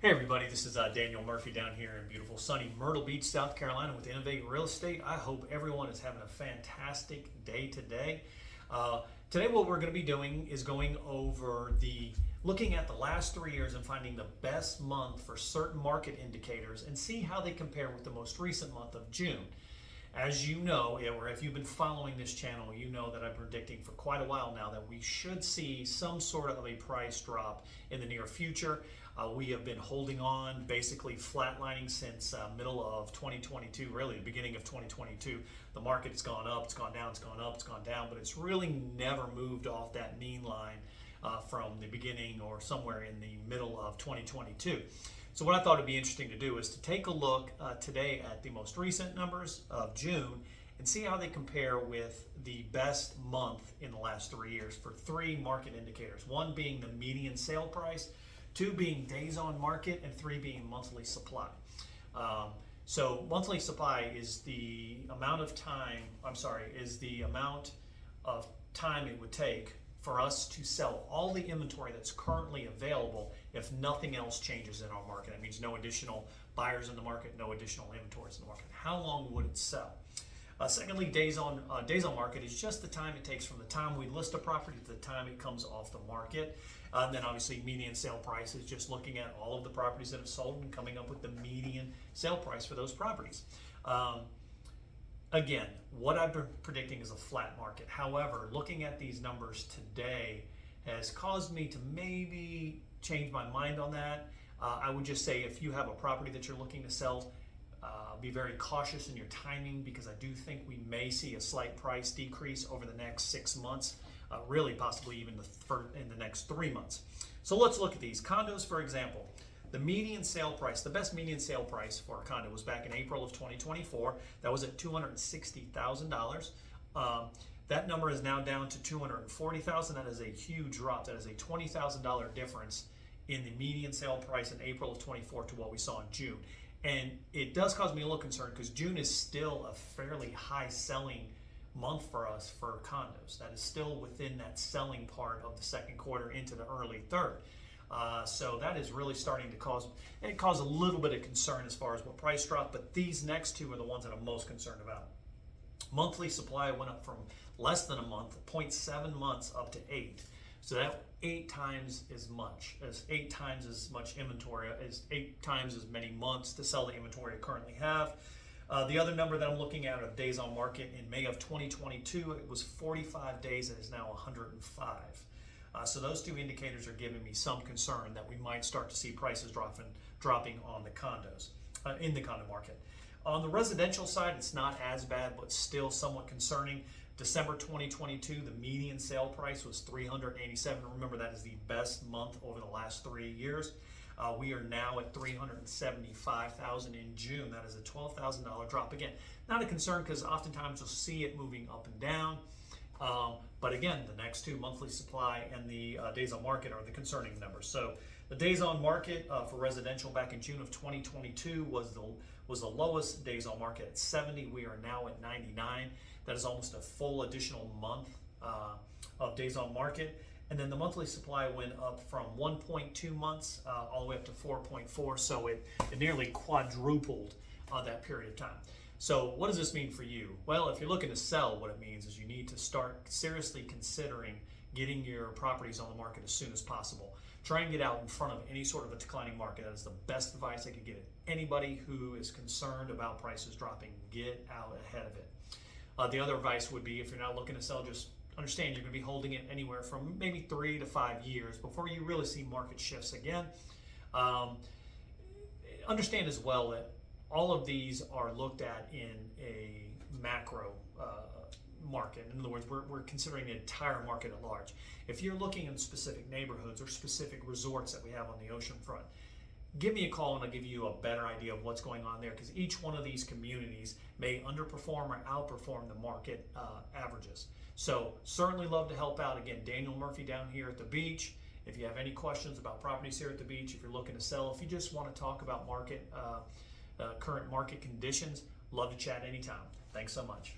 Hey everybody, this is Daniel Murphy down here in beautiful sunny Myrtle Beach, South Carolina with Innovate Real Estate. I hope everyone is having a fantastic day today. Today what we're going to be doing is going over looking at the last 3 years and finding the best month for certain market indicators and see how they compare with the most recent month of June. As you know, or if you've been following this channel, you know that I'm predicting for quite a while now that we should see some sort of a price drop in the near future. We have been holding on, basically flatlining since middle of 2022, really the beginning of 2022. The market has gone up, it's gone down, it's gone up, it's gone down, but it's really never moved off that mean line from the beginning or somewhere in the middle of 2022. So what I thought would be interesting to do is to take a look today at the most recent numbers of June and see how they compare with the best month in the last 3 years for three market indicators. One being the median sale price, two being days on market, and three being monthly supply. So monthly supply is the amount of time, it would take for us to sell all the inventory that's currently available if nothing else changes in our market. That means no additional buyers in the market, no additional inventories in the market. How long would it sell? Secondly, days on market is just the time it takes from the time we list a property to the time it comes off the market. And then obviously median sale price is just looking at all of the properties that have sold and coming up with the median sale price for those properties. Again, what I've been predicting is a flat market. However, looking at these numbers today has caused me to maybe change my mind on that. I would just say if you have a property that you're looking to sell, be very cautious in your timing, because I do think we may see a slight price decrease over the next 6 months, really possibly even in the next 3 months. So let's look at these. Condos, for example. The median sale price, the best median sale price for a condo was back in April of 2024. That was at $260,000. That number is now down to $240,000. That is a huge drop. That is a $20,000 difference in the median sale price in April of 24 to what we saw in June. And it does cause me a little concern because June is still a fairly high selling month for us for condos. That is still within that selling part of the second quarter into the early third. So that is really starting to cause a little bit of concern as far as what price drop, but these next two are the ones that I'm most concerned about. Monthly supply went up from less than a month, 0.7 months, up to 8. So that 8 times as much inventory, is 8 times as many months to sell the inventory I currently have. The other number that I'm looking at are days on market. In May of 2022, it was 45 days, and is now 105. So those two indicators are giving me some concern that we might start to see prices dropping on the condos, in the condo market. On the residential side, it's not as bad, but still somewhat concerning. December 2022, the median sale price was $387. Remember, that is the best month over the last 3 years. We are now at $375,000 in June. That is a $12,000 drop. Again, not a concern because oftentimes you'll see it moving up and down. But again, the next two, monthly supply and the days on market, are the concerning numbers. So the days on market for residential back in June of 2022 was the lowest days on market at 70. We are now at 99. That is almost a full additional month of days on market. And then the monthly supply went up from 1.2 months all the way up to 4.4. So it nearly quadrupled that period of time. So what does this mean for you? Well, if you're looking to sell, what it means is you need to start seriously considering getting your properties on the market as soon as possible. Try and get out in front of any sort of a declining market. That is the best advice I could give anybody who is concerned about prices dropping. Get out ahead of it. The other advice would be, if you're not looking to sell, just understand you're going to be holding it anywhere from maybe 3 to 5 years before you really see market shifts again. Understand as well that all of these are looked at in a macro market. In other words, we're considering the entire market at large. If you're looking in specific neighborhoods or specific resorts that we have on the ocean front, give me a call and I'll give you a better idea of what's going on there, because each one of these communities may underperform or outperform the market averages. So certainly love to help out. Again, Daniel Murphy down here at the beach. If you have any questions about properties here at the beach, if you're looking to sell, if you just want to talk about current market conditions, love to chat anytime. Thanks so much.